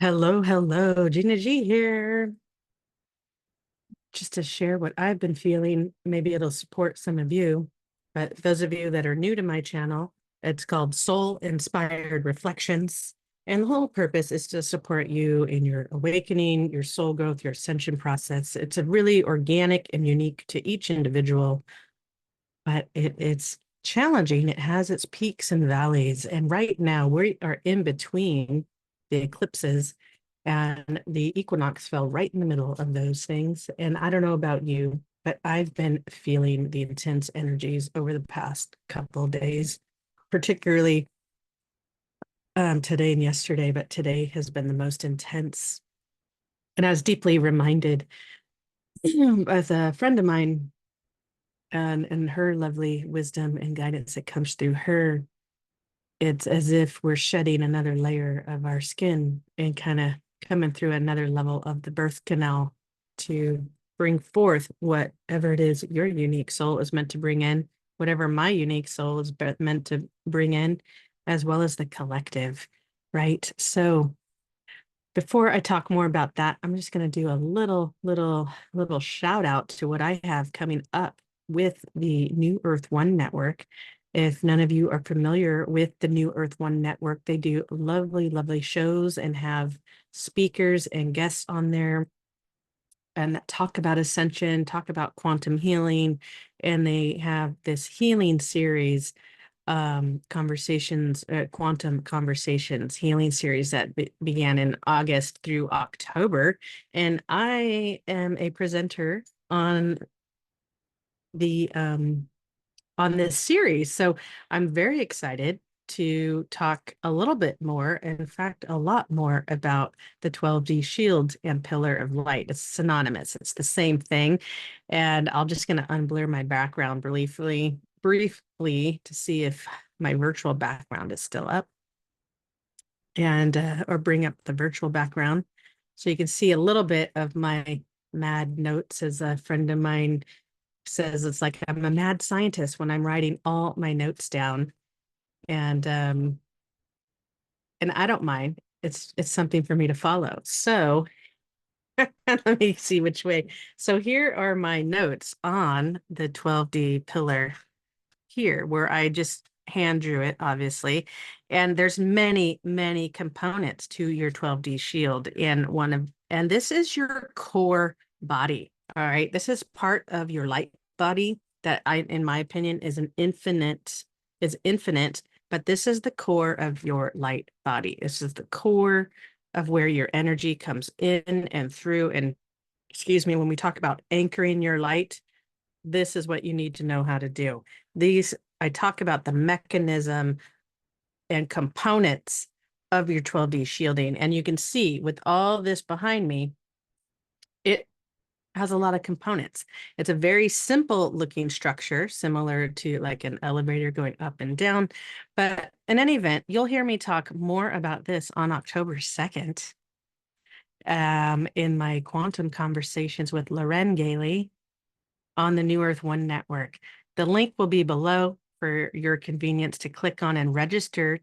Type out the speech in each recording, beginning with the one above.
Hello, hello, Gina Gi here. Just to share what I've been feeling, maybe it'll support some of you. But those of you that are new to my channel, it's called Soul Inspired Reflections. And the whole purpose is to support you in your awakening, your soul growth, your ascension process. It's a really organic and unique to each individual, but it's challenging. It has its peaks and valleys. And right now we are in between the eclipses, and the equinox fell right in the middle of those things. And I don't know about you, but I've been feeling the intense energies over the past couple of days, particularly today and yesterday, but today has been the most intense. And I was deeply reminded with a friend of mine and her lovely wisdom and guidance that comes through her. It's as if we're shedding another layer of our skin and kind of coming through another level of the birth canal to bring forth whatever it is your unique soul is meant to bring in, whatever my unique soul is meant to bring in, as well as the collective, right? So before I talk more about that, I'm just going to do a little shout out to what I have coming up with the New Earth One Network. If none of you are familiar with the New Earth One Network, they do lovely shows and have speakers and guests on there and talk about ascension, talk about quantum healing, and they have this healing series, conversations, quantum conversations healing series that began in August through October. And I am a presenter the on this series. So I'm very excited to talk a little bit more, in fact, a lot more about the 12D shield and pillar of light. It's synonymous, it's the same thing. And I'm just going to unblur my background briefly to see if my virtual background is still up and or bring up the virtual background so you can see a little bit of my mad notes. As a friend of mine says, it's like I'm a mad scientist when I'm writing all my notes down, and I don't mind. It's something for me to follow. So let me see which way. So here are my notes on the 12D pillar here, where I just hand drew it, obviously. And there's many components to your 12D shield. And this is your core body. All right. This is part of your light body that in my opinion, is infinite, but this is the core of your light body. This is the core of where your energy comes in and through. And excuse me, when we talk about anchoring your light, this is what you need to know how to do. I talk about the mechanism and components of your 12D shielding. And you can see with all this behind me, it has a lot of components. It's a very simple looking structure, similar to like an elevator going up and down. But in any event, you'll hear me talk more about this on October 2nd in my quantum conversations with Loren Gailey on the New Earth One Network. The link will be below for your convenience to click on and register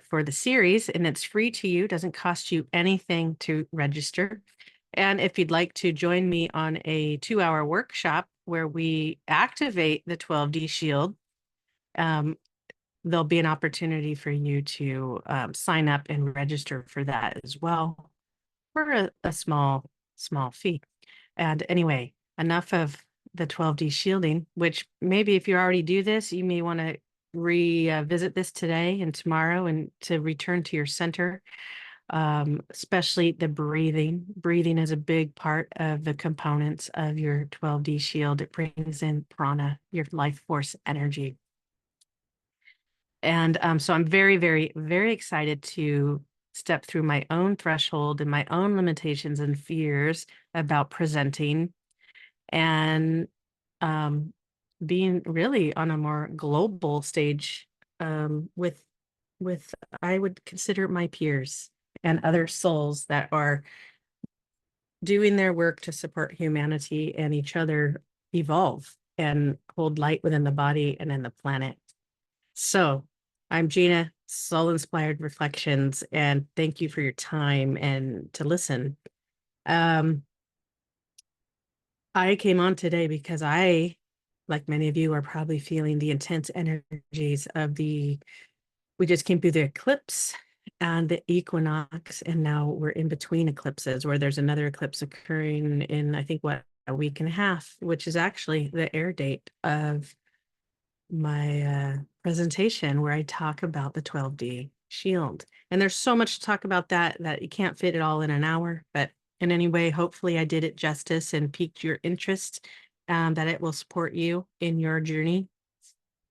for the series, and it's free to you, doesn't cost you anything to register. And if you'd like to join me on a 2-hour workshop where we activate the 12D shield, um, there'll be an opportunity for you to sign up and register for that as well for a small fee. And anyway, enough of the 12D shielding, which maybe if you already do this, you may want to revisit this today and tomorrow and to return to your center, especially the breathing. Breathing is a big part of the components of your 12D shield. It brings in prana, your life force energy. And so I'm very excited to step through my own threshold and my own limitations and fears about presenting and being really on a more global stage with I would consider my peers and other souls that are doing their work to support humanity and each other evolve and hold light within the body and in the planet. So I'm Gina, Soul Inspired Reflections, and thank you for your time and to listen. Um, I came on today because like many of you, are probably feeling the intense energies of we just came through the eclipse and the equinox, and now we're in between eclipses where there's another eclipse occurring in, I think, a week and a half, which is actually the air date of my presentation where I talk about the 12D shield. And there's so much to talk about that you can't fit it all in an hour. But in any way, hopefully I did it justice and piqued your interest, that it will support you in your journey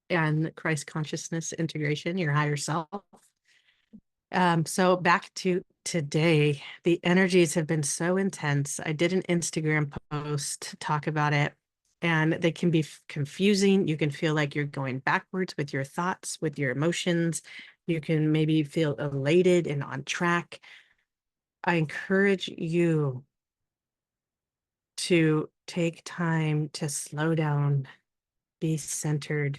and Christ consciousness integration, your higher self. So back to today, the energies have been so intense. I did an Instagram post to talk about it, and they can be confusing. You can feel like you're going backwards with your thoughts, with your emotions. You can maybe feel elated and on track. I encourage you to take time to slow down, be centered,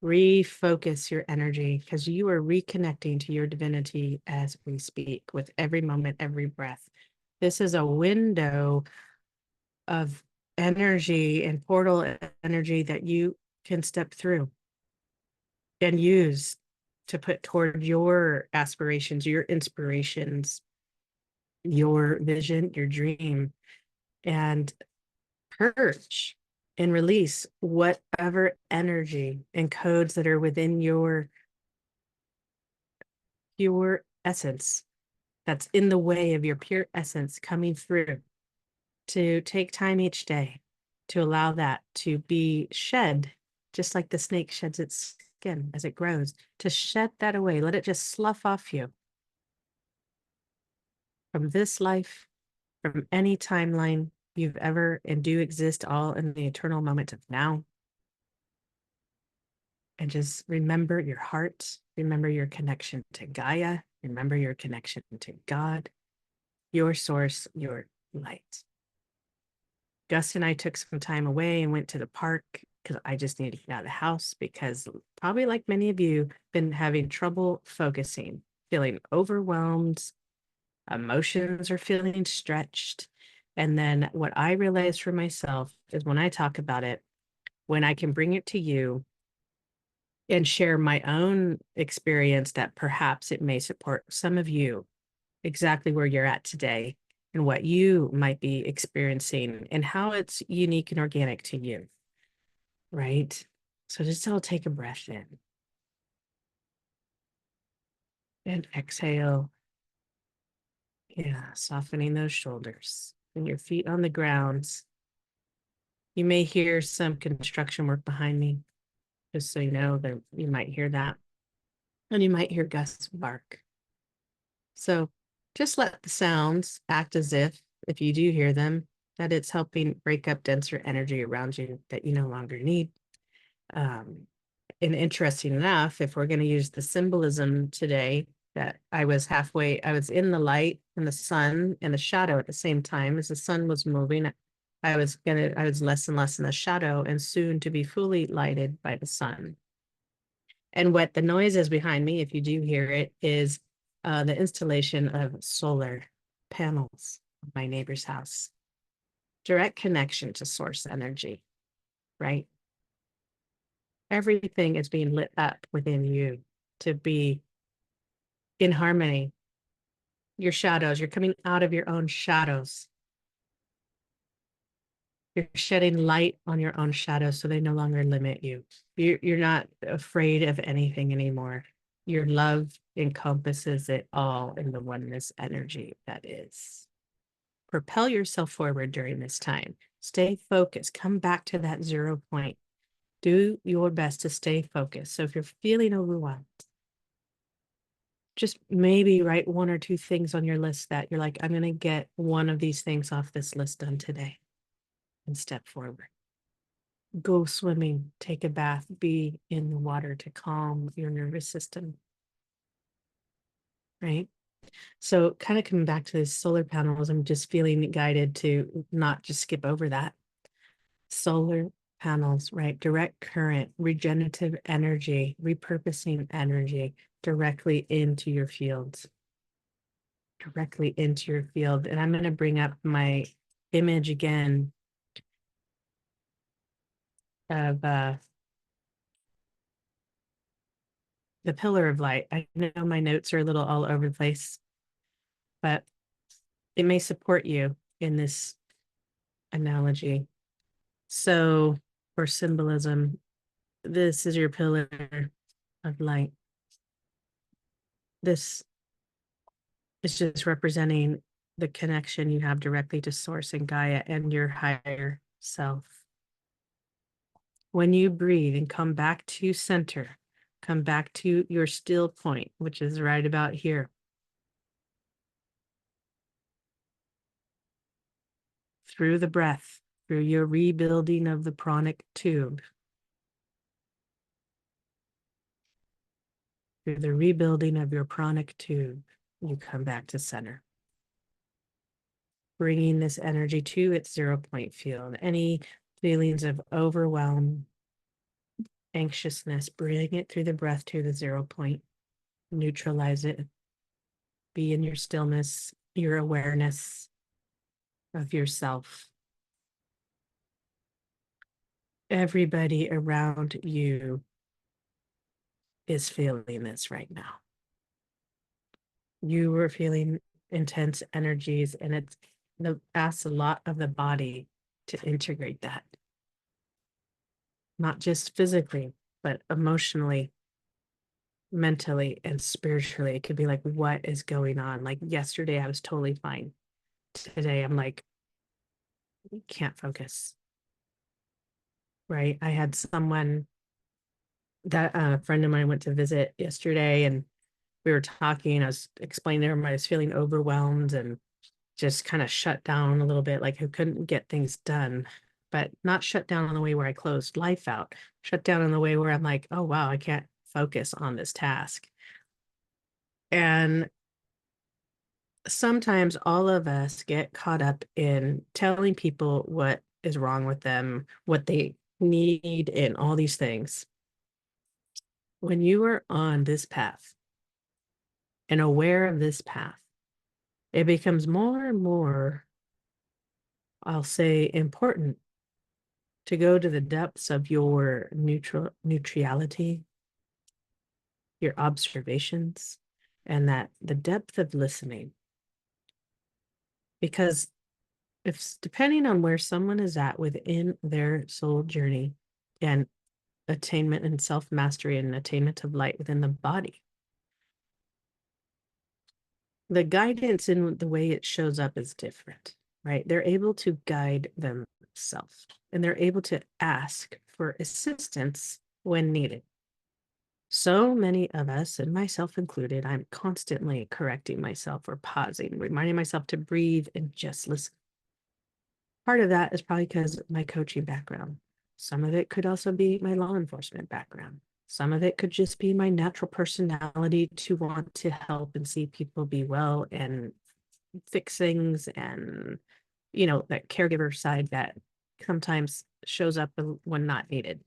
refocus your energy, because you are reconnecting to your divinity as we speak with every moment, every breath. This is a window of energy and portal energy that you can step through and use to put toward your aspirations, your inspirations, your vision, your dream, and purge and release whatever energy and codes that are within your pure essence that's in the way of your pure essence coming through. To take time each day to allow that to be shed, just like the snake sheds its skin as it grows, to shed that away. Let it just slough off you from this life, from any timeline you've ever and do exist, all in the eternal moment of now. And just remember your heart, remember your connection to Gaia, remember your connection to God, your source, your light. Gus and I took some time away and went to the park because I just needed to get out of the house, because probably like many of you, been having trouble focusing, feeling overwhelmed, emotions are feeling stretched. And then what I realized for myself is when I talk about it, when I can bring it to you and share my own experience, that perhaps it may support some of you exactly where you're at today and what you might be experiencing and how it's unique and organic to you, right? So just I'll take a breath in and exhale. Yeah, softening those shoulders and your feet on the ground. You may hear some construction work behind me, just so you know that you might hear that. And you might hear Gus bark. So just let the sounds act as if you do hear them, that it's helping break up denser energy around you that you no longer need. Um, and interesting enough, if we're going to use the symbolism today, that I was in the light and the sun and the shadow at the same time as the sun was moving. I was less and less in the shadow and soon to be fully lighted by the sun. And what the noise is behind me, if you do hear it, is the installation of solar panels of my neighbor's house. Direct connection to source energy, right? Everything is being lit up within you to be in harmony. Your shadows, you're coming out of your own shadows. You're shedding light on your own shadows so they no longer limit you. You're not afraid of anything anymore. Your love encompasses it all in the oneness energy that is. Propel yourself forward during this time. Stay focused. Come back to that 0 point. Do your best to stay focused. So if you're feeling overwhelmed, just maybe write 1 or 2 things on your list that you're like, I'm going to get one of these things off this list done today, and step forward. Go swimming, take a bath, be in the water to calm your nervous system, right? So kind of coming back to the solar panels, I'm just feeling guided to not just skip over that. Solar panels, right? Direct current, regenerative energy, repurposing energy directly into your fields, directly into your field. And I'm going to bring up my image again of the pillar of light. I know my notes are a little all over the place, but it may support you in this analogy. So, for symbolism, this is your pillar of light. This is just representing the connection you have directly to Source and Gaia and your higher self. When you breathe and come back to center, come back to your still point, which is right about here. Through the breath, through your rebuilding of the pranic tube, through the rebuilding of your pranic tube, you come back to center. Bringing this energy to its 0 point field. Any feelings of overwhelm, anxiousness, bring it through the breath to the 0 point, neutralize it, be in your stillness, your awareness of yourself. Everybody around you is feeling this right now. You were feeling intense energies, and it asks a lot of the body to integrate that. Not just physically, but emotionally, mentally, and spiritually. It could be like, what is going on? Like yesterday, I was totally fine. Today, I'm like, can't focus. Right? I had someone that a friend of mine went to visit yesterday, and we were talking. I was explaining to her I was feeling overwhelmed and just kind of shut down a little bit, like who couldn't get things done, but not shut down in the way where I closed life out, shut down in the way where I'm like, oh, wow, I can't focus on this task. And sometimes all of us get caught up in telling people what is wrong with them, what they need, and all these things. When you are on this path and aware of this path, it becomes more and more, I'll say, important to go to the depths of your neutrality, your observations, and that the depth of listening. Because if depending on where someone is at within their soul journey and attainment and self-mastery and attainment of light within the body, the guidance in the way it shows up is different, right? They're able to guide themselves and they're able to ask for assistance when needed. So many of us, and myself included, I'm constantly correcting myself or pausing, reminding myself to breathe and just listen. Part of that is probably because of my coaching background. Some of it could also be my law enforcement background. Some of it could just be my natural personality to want to help and see people be well and fix things, and, that caregiver side that sometimes shows up when not needed.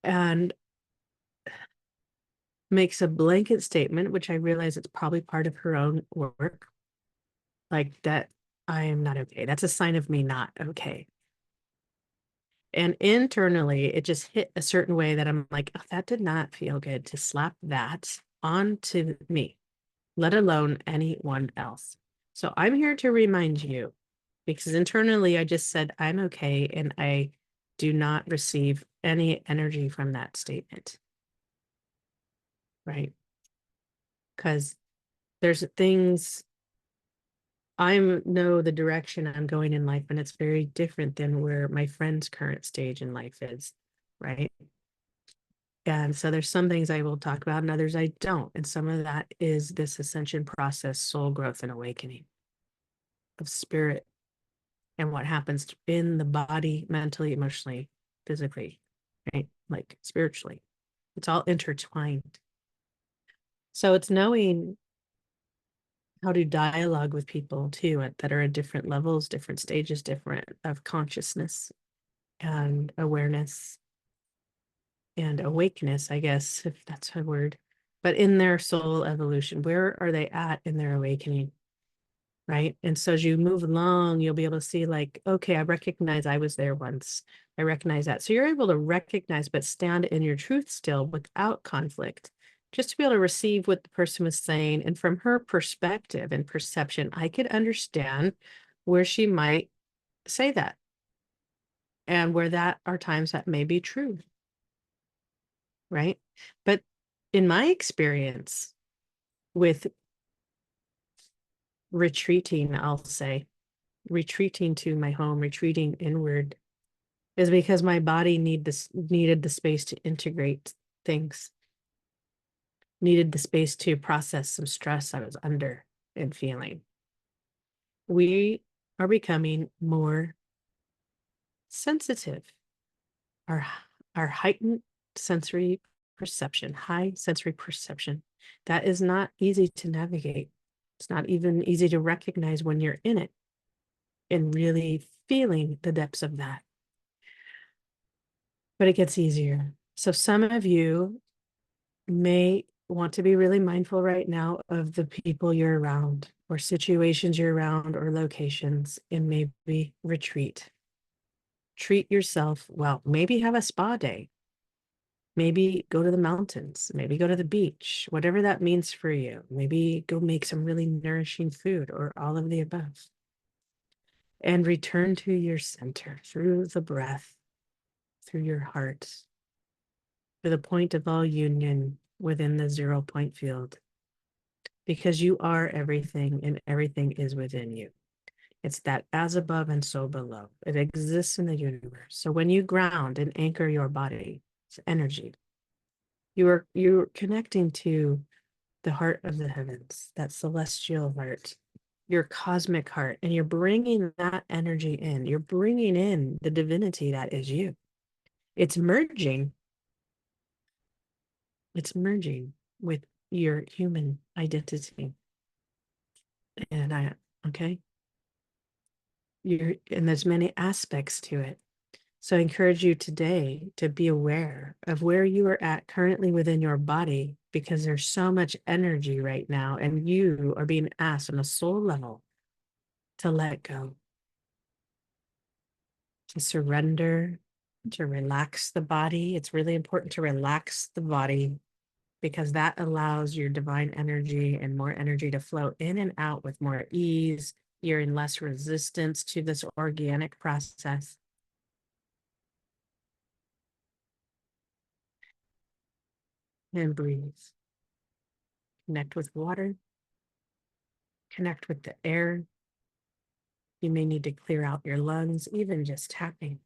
And makes a blanket statement, which I realize it's probably part of her own work, like that I am not okay. That's a sign of me not okay. And internally, it just hit a certain way that I'm like, oh, that did not feel good to slap that onto me, let alone anyone else. So I'm here to remind you, because internally I just said, I'm okay, and I do not receive any energy from that statement, right? Because there's things I know the direction I'm going in life, and it's very different than where my friend's current stage in life is, right? And so there's some things I will talk about and others I don't. And some of that is this ascension process, soul growth and awakening of spirit and what happens in the body, mentally, emotionally, physically, right? Like spiritually. It's all intertwined. So it's knowing how to dialogue with people too that are at different levels, different stages, different of consciousness. and awareness and awakeness, I guess, if that's a word, but in their soul evolution, where are they at in their awakening? Right. And so as you move along, you'll be able to see, like, okay, I recognize I was there once. I recognize that. So you're able to recognize, but stand in your truth still without conflict, just to be able to receive what the person was saying. And from her perspective and perception, I could understand where she might say that and where that are times that may be true. Right. But in my experience with retreating, I'll say, retreating to my home, retreating inward, is because my body needed the space to integrate things, needed the space to process some stress I was under and feeling. We are becoming more sensitive. Our our heightened sensory perception, high sensory perception, that is not easy to navigate. It's not even easy to recognize when you're in it and really feeling the depths of that. But it gets easier. So some of you may want to be really mindful right now of the people you're around or situations you're around or locations, and maybe retreat. Treat yourself well. Maybe have a spa day. Maybe go to the mountains. Maybe go to the beach, whatever that means for you. Maybe go make some really nourishing food or all of the above. And return to your center through the breath, through your heart, to the point of all union within the 0 point field, because you are everything and everything is within you. It's that as above and so below. It exists in the universe. So when you ground and anchor your body, it's energy. You're connecting to the heart of the heavens, that celestial heart, your cosmic heart, and you're bringing that energy in. You're bringing in the divinity that is you. It's merging. It's merging with your human identity. And okay, and there's many aspects to it. So I encourage you today to be aware of where you are at currently within your body, because there's so much energy right now, and you are being asked on a soul level to let go, to surrender, to relax the body. It's really important to relax the body, because that allows your divine energy and more energy to flow in and out with more ease. You're in less resistance to this organic process. And breathe. Connect with water. Connect with the air. You may need to clear out your lungs, even just tapping,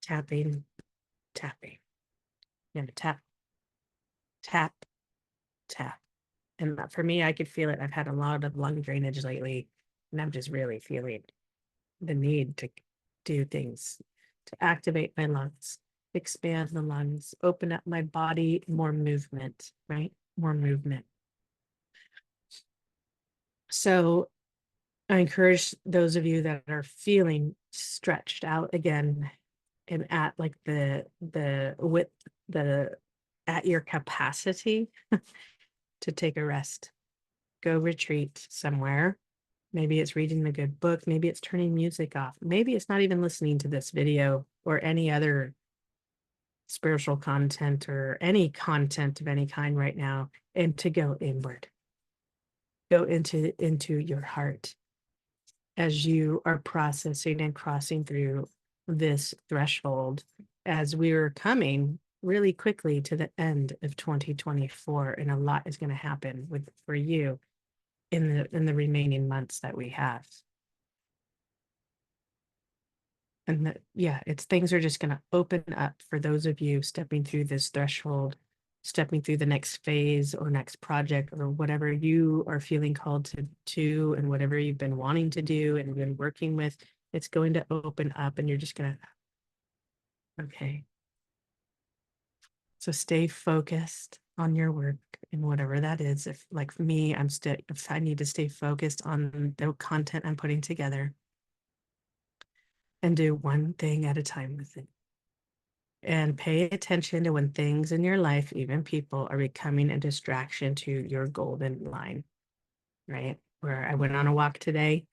tapping, tapping. You know, tap, tap, tap. And for me, I could feel it. I've had a lot of lung drainage lately, and I'm just really feeling the need to do things to activate my lungs, expand the lungs, open up my body, more movement, right? More movement. So I encourage those of you that are feeling stretched out again and at like the width, the at your capacity, to take a rest. Go retreat somewhere. Maybe it's reading a good book. Maybe it's turning music off. Maybe it's not even listening to this video or any other spiritual content or any content of any kind right now, and to go inward. Go into your heart as you are processing and crossing through this threshold, as we are coming really quickly to the end of 2024, and a lot is going to happen for you in the remaining months that we have. And yeah, it's things are just going to open up for those of you stepping through this threshold, stepping through the next phase or next project or whatever you are feeling called to and whatever you've been wanting to do and been working with. It's going to open up, and you're just going to, okay. So stay focused on your work and whatever that is. If, like for me, if I need to stay focused on the content I'm putting together, and do one thing at a time with it. And pay attention to when things in your life, even people, are becoming a distraction to your golden line, right? Where I went on a walk today,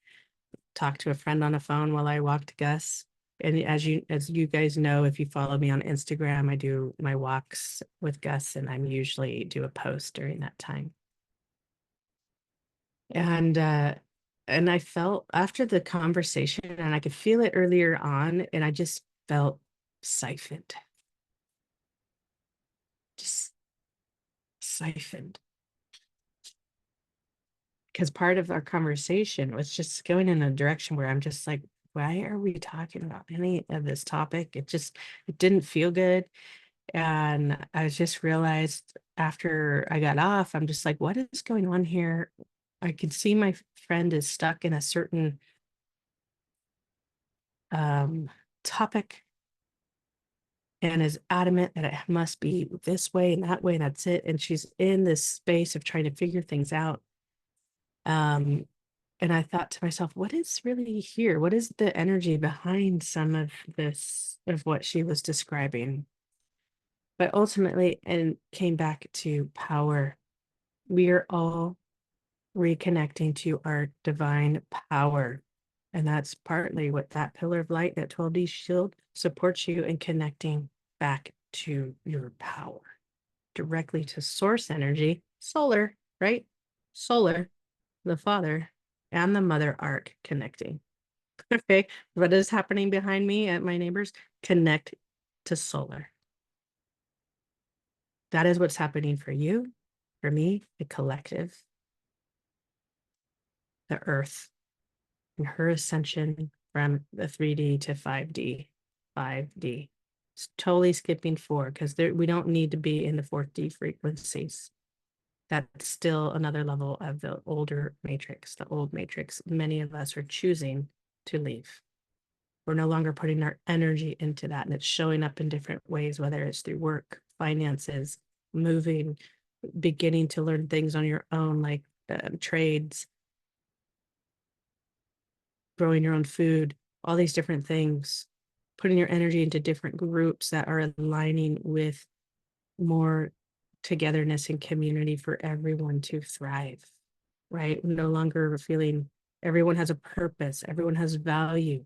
talked to a friend on the phone while I walked Gus. And as you guys know, if you follow me on Instagram, I do my walks with Gus, and I'm usually do a post during that time. And I felt after the conversation, and I could feel it earlier on, and I just felt siphoned, just siphoned. Because part of our conversation was just going in a direction where I'm just like, why are we talking about any of this topic? It didn't feel good. And I just realized after I got off, I'm just like, what is going on here? I could see my friend is stuck in a certain topic and is adamant that it must be this way and that way, and that's it. And she's in this space of trying to figure things out. And I thought to myself, what is really here? What is the energy behind some of this, of what she was describing? But ultimately, and came back to power. We are all reconnecting to our divine power. And that's partly what that pillar of light, that 12D shield, supports you in connecting back to your power, directly to source energy, solar, right? Solar, the father and the mother arc connecting. Okay, what is happening behind me at my neighbors? Connect to solar. That is what's happening for you, for me, the collective, the earth, and her ascension from the 3D to 5D. 5D. It's totally skipping 4 because we don't need to be in the 4D frequencies. That's still another level of the older matrix, the old matrix. Many of us are choosing to leave. We're no longer putting our energy into that, and it's showing up in different ways, whether it's through work, finances, moving, beginning to learn things on your own, like trades, growing your own food, all these different things, putting your energy into different groups that are aligning with more togetherness and community for everyone to thrive, right? No longer feeling everyone has a purpose, everyone has value.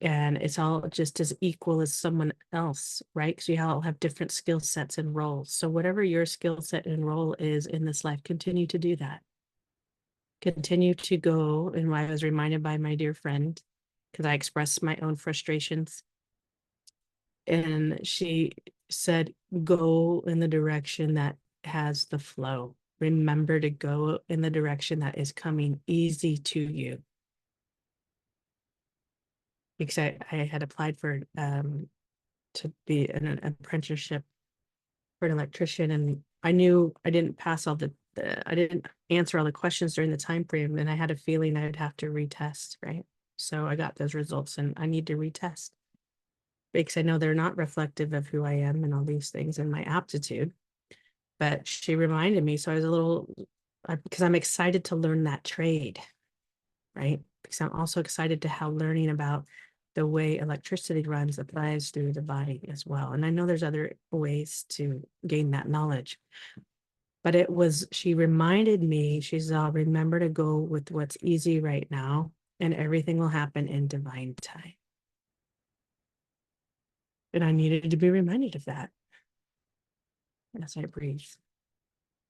And it's all just as equal as someone else, right? Because you all have different skill sets and roles. So whatever your skill set and role is in this life, continue to do that. Continue to go. And I was reminded by my dear friend, because I expressed my own frustrations. And she said, go in the direction that has the flow. Remember to go in the direction that is coming easy to you. Because I had applied for to be an apprenticeship for an electrician, and I knew I didn't pass all I didn't answer all the questions during the time frame, and I had a feeling I'd have to retest, right? So I got those results, and I need to retest because I know they're not reflective of who I am and all these things and my aptitude. But she reminded me, so I was a little, because I'm excited to learn that trade, right? Because I'm also excited to how learning about the way electricity runs applies through the body as well. And I know there's other ways to gain that knowledge. But she reminded me, she's all, remember to go with what's easy right now, and everything will happen in divine time. And I needed to be reminded of that as I breathe.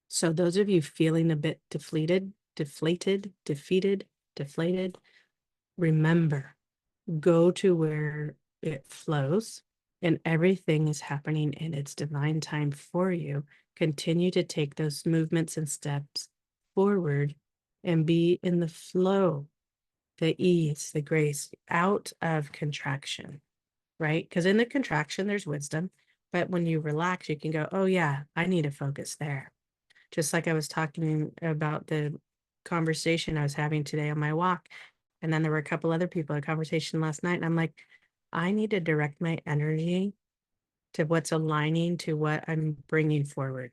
So those of you feeling a bit deflated, defeated, deflated, remember, go to where it flows and everything is happening in its divine time for you. Continue to take those movements and steps forward and be in the flow, the ease, the grace, out of contraction, right? Because in the contraction, there's wisdom. But when you relax, you can go, oh, yeah, I need to focus there. Just like I was talking about the conversation I was having today on my walk. And then there were a couple other people in conversation last night. And I'm like, I need to direct my energy to what's aligning to what I'm bringing forward.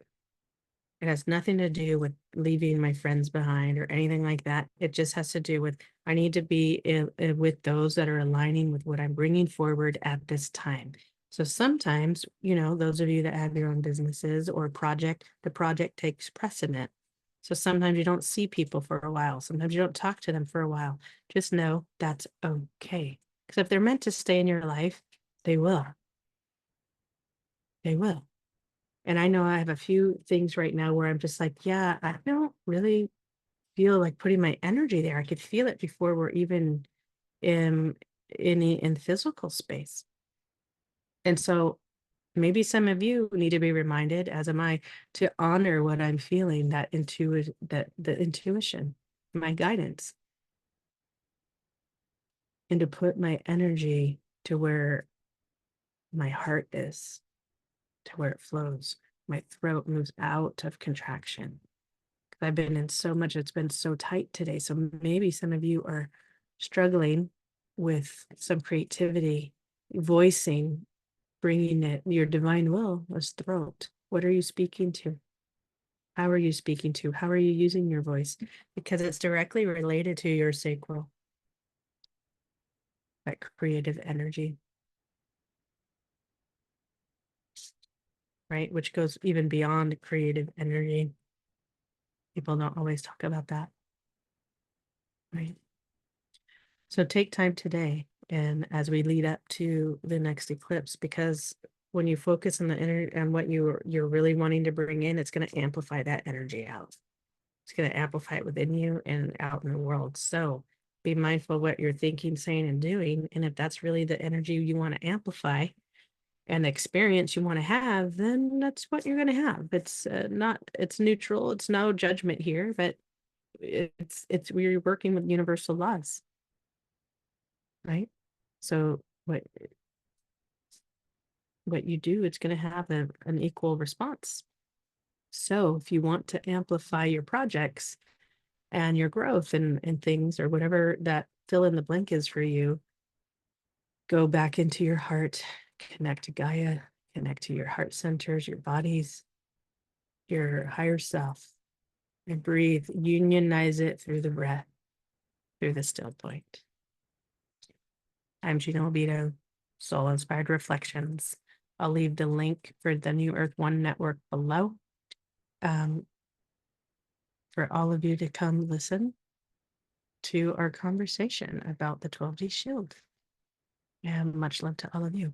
It has nothing to do with leaving my friends behind or anything like that. It just has to do with I need to be with those that are aligning with what I'm bringing forward at this time. So sometimes, those of you that have your own businesses or project, the project takes precedent. So sometimes you don't see people for a while. Sometimes you don't talk to them for a while. Just know that's okay. Because if they're meant to stay in your life, they will. They will. And I know I have a few things right now where I'm just like, yeah, I don't really feel like putting my energy there. I could feel it before we're even in physical space. And so maybe some of you need to be reminded, as am I, to honor what I'm feeling, that the intuition, my guidance, and to put my energy to where my heart is, to where it flows. My throat moves out of contraction. I've been in so much, it's been so tight today. So maybe some of you are struggling with some creativity, voicing, bringing it, your divine will as throat. What are you speaking to? How are you speaking to? How are you using your voice? Because it's directly related to your sacral, that creative energy, right? Which goes even beyond creative energy. People don't always talk about that, right? So take time today and as we lead up to the next eclipse, because when you focus on the energy and what you're really wanting to bring in, it's going to amplify that energy out. It's going to amplify it within you and out in the world. So be mindful of what you're thinking, saying, and doing. And if that's really the energy you want to amplify and the experience you want to have, then that's what you're going to have. It's it's neutral. It's no judgment here, but we're working with universal laws, right? So what you do, it's going to have an equal response. So if you want to amplify your projects and your growth and things or whatever that fill in the blank is for you, go back into your heart, connect to Gaia, connect to your heart centers, your bodies, your higher self, and breathe, unionize it through the breath, through the still point. I'm Gina Gi, Soul Inspired Reflections. I'll leave the link for the New Earth One Network below for all of you to come listen to our conversation about the 12D shield. And much love to all of you.